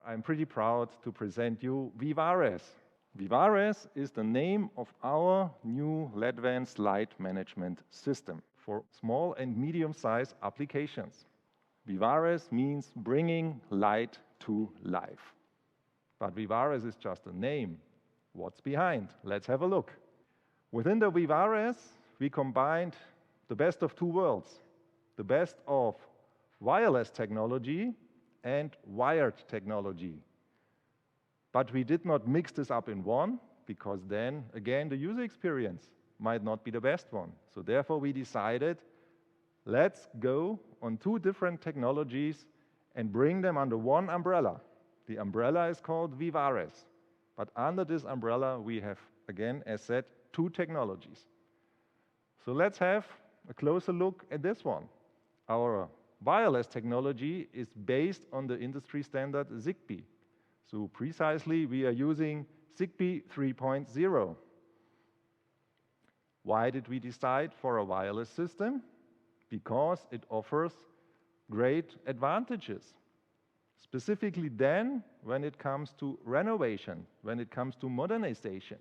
I'm pretty proud to present you VIVARES. VIVARES is the name of our new Ledvance light management system for small and medium-sized applications. VIVARES means bringing light to life. But VIVARES is just a name. What's behind? Let's have a look. Within the VIVARES, we combined the best of two worlds, the best of wireless technology and wired technology. But we did not mix this up in one, because then, again, the user experience might not be the best one. So therefore, we decided, let's go on two different technologies and bring them under one umbrella. The umbrella is called VIVARES. But under this umbrella, we have, again, as said, two technologies. So let's have a closer look at this one. Our wireless technology is based on the industry standard Zigbee. So precisely, we are using Zigbee 3.0. Why did we decide for a wireless system? Because it offers great advantages. Specifically then, when it comes to renovation, when it comes to modernization.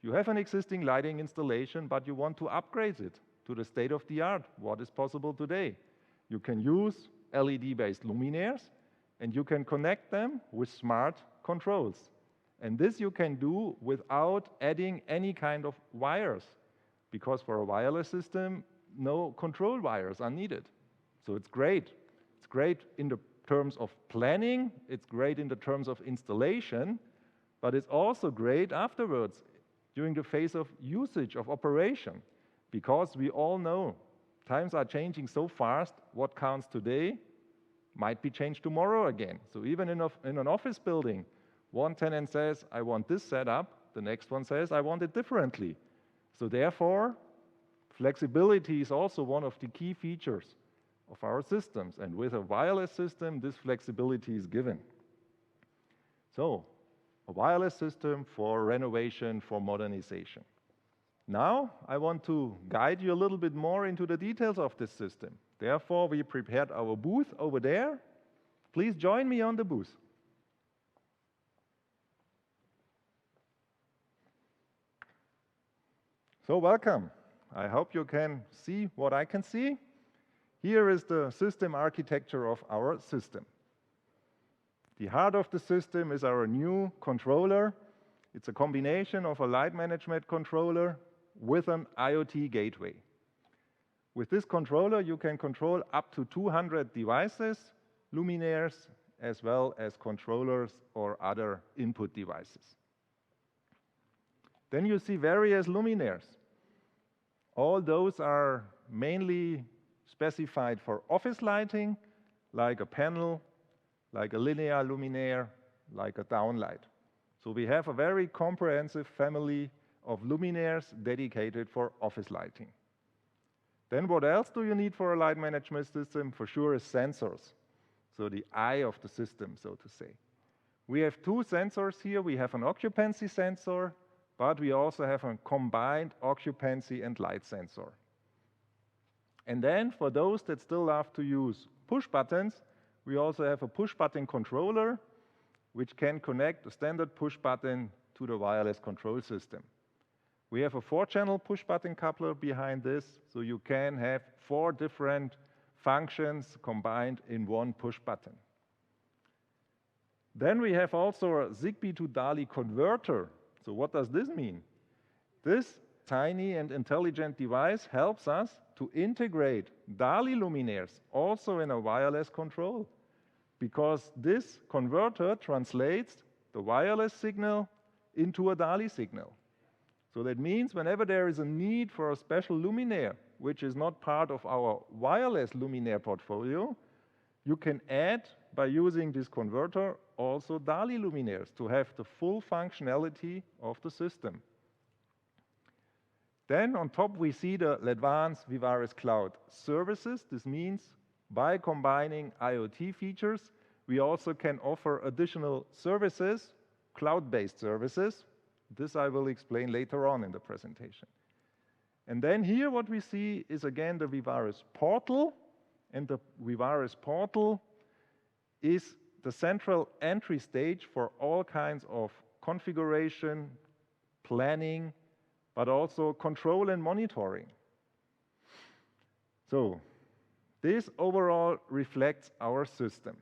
You have an existing lighting installation, but you want to upgrade it to the state of the art, what is possible today. You can use LED-based luminaires, and you can connect them with smart controls. And this you can do without adding any kind of wires, because for a wireless system, no control wires are needed. So it's great. It's great in the terms of planning, it's great in the terms of installation, but it's also great afterwards during the phase of usage, of operation, because we all know times are changing so fast, what counts today might be changed tomorrow again. So even in an office building, one tenant says, I want this set up, the next one says, I want it differently. So therefore, flexibility is also one of the key features of our systems. And with a wireless system, this flexibility is given. So, a wireless system for renovation, for modernization. Now, I want to guide you a little bit more into the details of this system. Therefore, we prepared our booth over there. Please join me on the booth. So, welcome. I hope you can see what I can see. Here is the system architecture of our system. The heart of the system is our new controller. It's a combination of a light management controller with an IoT gateway. With this controller, you can control up to 200 devices, luminaires, as well as controllers or other input devices. Then you see various luminaires. All those are mainly specified for office lighting, like a panel, like a linear luminaire, like a downlight. So we have a very comprehensive family of luminaires dedicated for office lighting. Then what else do you need for a light management system? For sure is sensors. So the eye of the system, so to say. We have two sensors here. We have an occupancy sensor, but we also have a combined occupancy and light sensor. And then for those that still love to use push buttons, we also have a push button controller, which can connect a standard push button to the wireless control system. We have a 4-channel push button coupler behind this, so you can have 4 different functions combined in one push button. Then we have also a Zigbee to DALI converter. So what does this mean? This tiny and intelligent device helps us to integrate DALI luminaires also in a wireless control, because this converter translates the wireless signal into a DALI signal. So that means whenever there is a need for a special luminaire, which is not part of our wireless luminaire portfolio, you can add, by using this converter, also DALI luminaires to have the full functionality of the system. Then on top we see the Ledvance VIVARES Cloud services. This means by combining IoT features, we also can offer additional services, cloud-based services. This I will explain later on in the presentation. And then here what we see is again the VIVARES portal. And the VIVARES portal is the central entry stage for all kinds of configuration, planning, but also control and monitoring. So this overall reflects our system.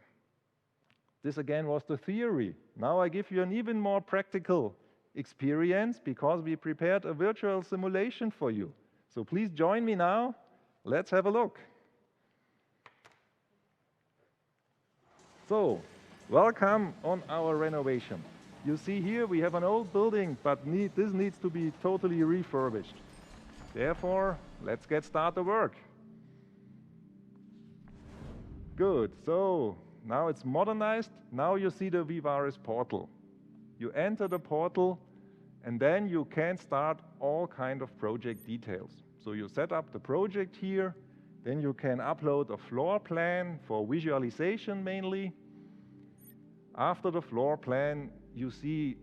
This again was the theory. Now I give you an even more practical experience because we prepared a virtual simulation for you. So please join me now. Let's have a look. So, welcome on our renovation. You see here we have an old building, but this needs to be totally refurbished. Therefore, let's get started work. Good, so now it's modernized. Now you see the VIVARES portal. You enter the portal and then you can start all kind of project details. So you set up the project here, then you can upload a floor plan for visualization mainly. After the floor plan, you see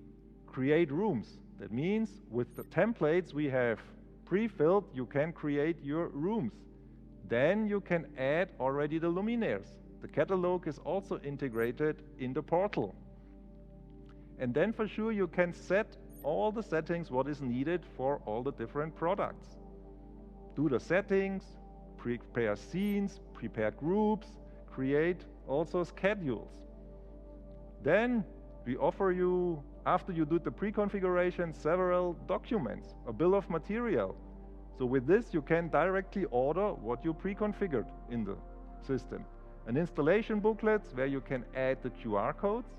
create rooms. That means with the templates we have pre-filled, you can create your rooms. Then you can add already the luminaires. The catalog is also integrated in the portal. And then for sure you can set all the settings what is needed for all the different products. Do the settings, prepare scenes, prepare groups, create also schedules. Then we offer you, after you do the pre-configuration, several documents, a bill of material. So with this you can directly order what you pre-configured in the system. An installation booklet where you can add the QR codes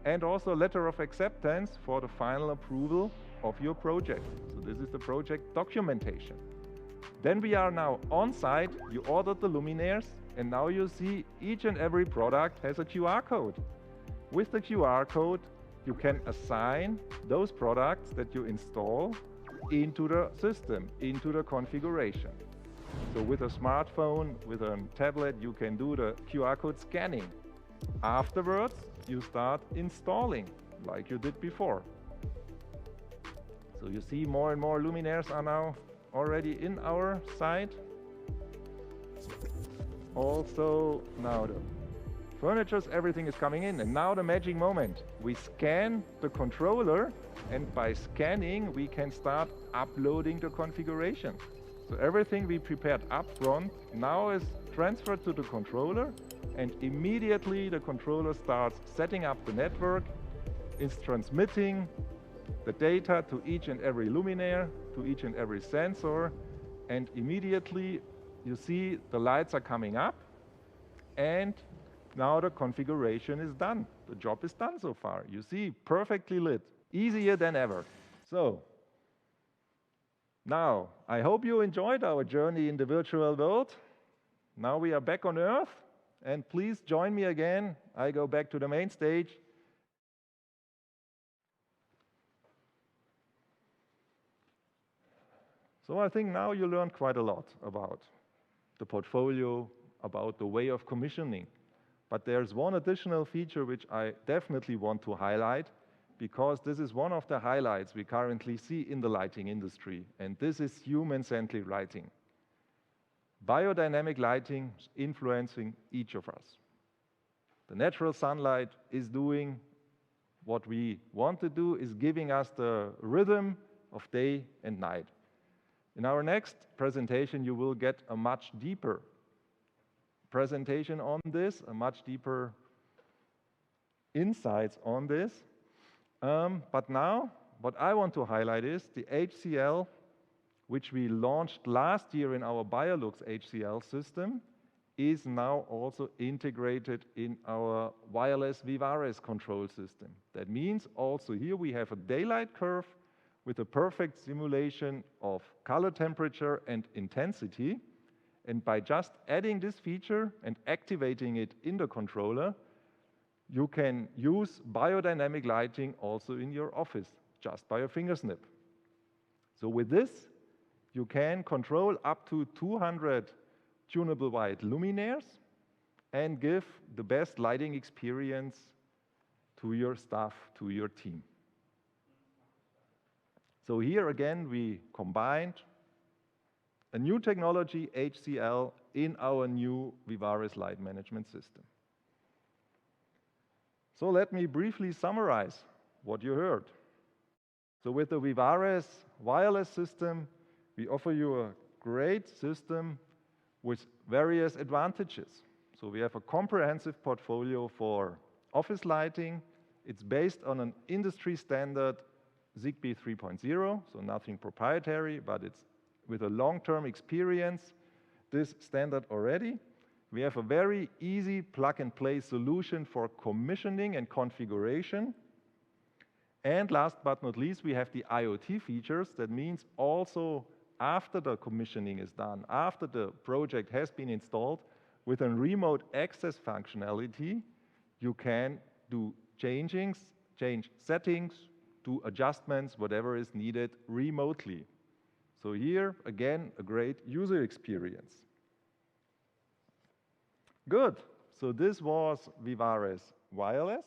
and also a letter of acceptance for the final approval of your project. So this is the project documentation. Then we are now on site, you ordered the luminaires and now you see each and every product has a QR code. With the QR code, you can assign those products that you install into the system, into the configuration. So with a smartphone, with a tablet, you can do the QR code scanning. Afterwards, you start installing like you did before. So you see more and more luminaires are now already in our site. Also now the furniture, everything is coming in, and now the magic moment. We scan the controller, and by scanning we can start uploading the configuration. So everything we prepared up front now is transferred to the controller, and immediately the controller starts setting up the network, is transmitting the data to each and every luminaire, to each and every sensor, and immediately you see the lights are coming up, and now the configuration is done. The job is done so far. You see, perfectly lit, easier than ever. So, now, I hope you enjoyed our journey in the virtual world. Now we are back on Earth, and please join me again. I go back to the main stage. So I think now you learned quite a lot about the portfolio, about the way of commissioning. But there's one additional feature which I definitely want to highlight, because this is one of the highlights we currently see in the lighting industry, and this is human-centric lighting. Biodynamic lighting is influencing each of us. The natural sunlight is doing what we want to do, is giving us the rhythm of day and night. In our next presentation, you will get a much deeper presentation on this, a much deeper insights on this. But now, what I want to highlight is the HCL, which we launched last year in our BioLux HCL system, is now also integrated in our wireless VIVARES control system. That means also here we have a daylight curve with a perfect simulation of color, temperature, and intensity. And by just adding this feature and activating it in the controller, you can use biodynamic lighting also in your office, just by a finger snip. So with this, you can control up to 200 tunable white luminaires and give the best lighting experience to your staff, to your team. So here again, we combined a new technology, HCL, in our new VIVARES light management system. So let me briefly summarize what you heard. So with the VIVARES wireless system, we offer you a great system with various advantages. So we have a comprehensive portfolio for office lighting. It's based on an industry standard Zigbee 3.0, so nothing proprietary, but it's with a long-term experience, this standard already. We have a very easy plug-and-play solution for commissioning and configuration. And last but not least, we have the IoT features. That means also after the commissioning is done, after the project has been installed, with a remote access functionality, you can do change settings, do adjustments, whatever is needed remotely. So here, again, a great user experience. Good. So this was VIVARES Wireless.